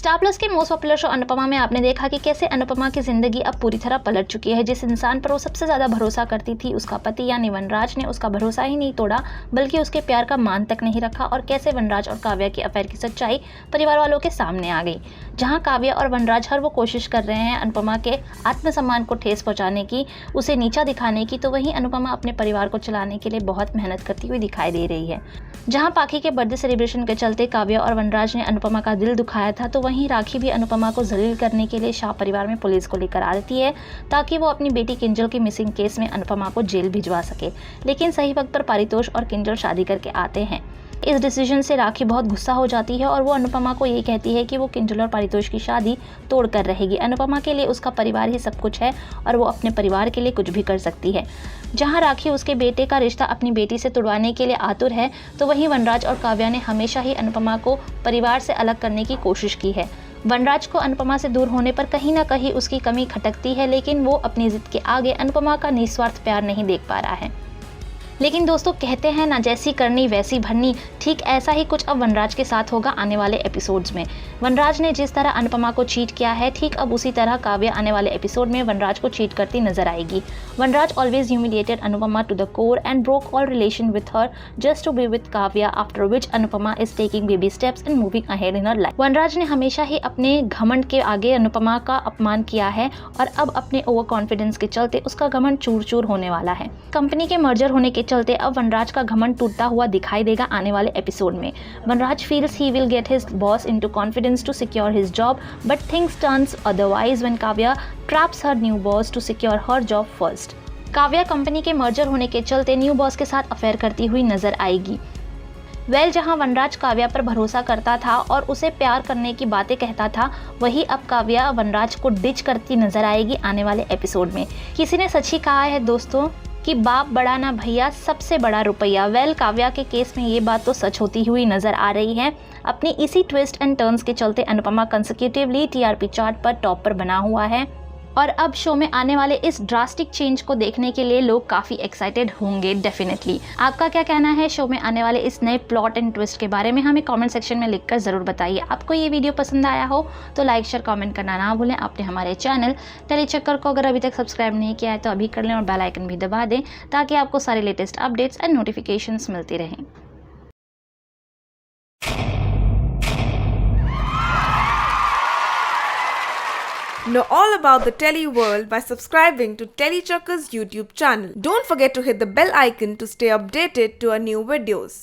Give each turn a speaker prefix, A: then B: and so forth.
A: Star plus के most popular show Anupama में आपने देखा कि कैसे अनुपमा की जिंदगी अब पूरी तरह पलट चुकी है। जिस इंसान पर वो सबसे ज्यादा भरोसा करती थी, उसका पति यानी वनराज ने उसका भरोसा ही नहीं तोड़ा बल्कि उसके प्यार का मान तक नहीं रखा। और कैसे वनराज और काव्या की अफेयर की सच्चाई परिवार वालों के सामने आ गई। जहां काव्या और वनराज हर वो कोशिश कर रहे हैं अनुपमा के आत्मसम्मान को ठेस पहुंचाने की, उसे नीचा दिखाने की, तो वहीं अनुपमा अपने परिवार को चलाने के लिए बहुत मेहनत करती हुई दिखाई दे रही है। जहां पाखी के बर्थडे सेलिब्रेशन के चलते काव्या और वनराज ने अनुपमा का दिल दुखाया था, तो वहीं राखी भी अनुपमा को जलील करने के लिए शाह परिवार में पुलिस को लेकर आ जाती है ताकि वो अपनी बेटी किंजल की मिसिंग केस में अनुपमा को जेल भिजवा सके। लेकिन सही वक्त पर पारितोष और किंजल शादी करके आते हैं। इस डिसीजन से राखी बहुत गुस्सा हो जाती है और वो अनुपमा को ये कहती है कि वो किंजल और पारितोष की शादी तोड़कर रहेगी। अनुपमा के लिए उसका परिवार ही सब कुछ है और वो अपने परिवार के लिए कुछ भी कर सकती है। जहां राखी उसके बेटे का रिश्ता अपनी बेटी से तुड़वाने के लिए आतुर है, तो वहीं वनराज और काव्या ने हमेशा ही अनुपमा को परिवार से अलग करने की कोशिश की है। वनराज को अनुपमा से दूर होने पर कहीं ना कहीं उसकी कमी खटकती है, लेकिन वो अपनी जिद के आगे अनुपमा का निस्वार्थ प्यार नहीं देख पा रहा है। लेकिन दोस्तों, कहते हैं ना, जैसी करनी वैसी भरनी, ठीक ऐसा ही कुछ अब वनराज के साथ होगा आने वाले एपिसोड्स में। वनराज ने जिस तरह अनुपमा को चीट किया है, ठीक अब उसी तरह काव्या आने वाले एपिसोड में वनराज को चीट करती नजर आएगी। Vanraj always humiliated Anupama to the core and broke all relation with her just to be with Kavya, after which Anupama is taking baby steps and moving ahead in her life. Vanraj ने हमेशा ही अपने घमंड के आगे अनुपमा का अपमान किया है और अब अपने ओवर कॉन्फिडेंस के चलते उसका घमंड चूर चूर होने वाला है। कंपनी के मर्जर होने के चलते अब वनराज का घमंड टूटता हुआ दिखाई देगा आने वाले एपिसोड में। वनराज feels he will get his boss into confidence to secure his job, but things turns otherwise when Kavya traps her new boss to secure her job first. Kavya company के मर्जर होने के चलते न्यू बॉस के साथ affair करती हुई नजर आएगी। जहां वनराज काव्या पर भरोसा करता था और उसे प्यार करने की बातें कहता था, वही अब काव्या वनराज को डिच करती नजर आएगी आने वाले एपिसोड में। किसी ने सच ही कहा है दोस्तों कि बाप बड़ा ना भैया, सबसे बड़ा रुपया। काव्या के केस में ये बात तो सच होती हुई नजर आ रही है। अपनी इसी ट्विस्ट एंड टर्न्स के चलते अनुपमा कंसेक्यूटिवली टीआरपी चार्ट पर टॉप पर बना हुआ है और अब शो में आने वाले इस ड्रास्टिक चेंज को देखने के लिए लोग काफ़ी एक्साइटेड होंगे डेफिनेटली। आपका क्या कहना है शो में आने वाले इस नए प्लॉट एंड ट्विस्ट के बारे में? हमें कमेंट सेक्शन में लिखकर ज़रूर बताइए। आपको ये वीडियो पसंद आया हो तो लाइक शेयर कमेंट करना ना भूलें। आपने हमारे चैनल टेली चक्कर को अगर अभी तक सब्सक्राइब नहीं किया है तो अभी कर लें और बेल आइकन भी दबा दें ताकि आपको सारे लेटेस्ट अपडेट्स एंड नोटिफिकेशंस मिलती रहें।
B: Know all about the Telly world by subscribing to Telly Chakka's YouTube channel. Don't forget to hit the bell icon to stay updated to our new videos.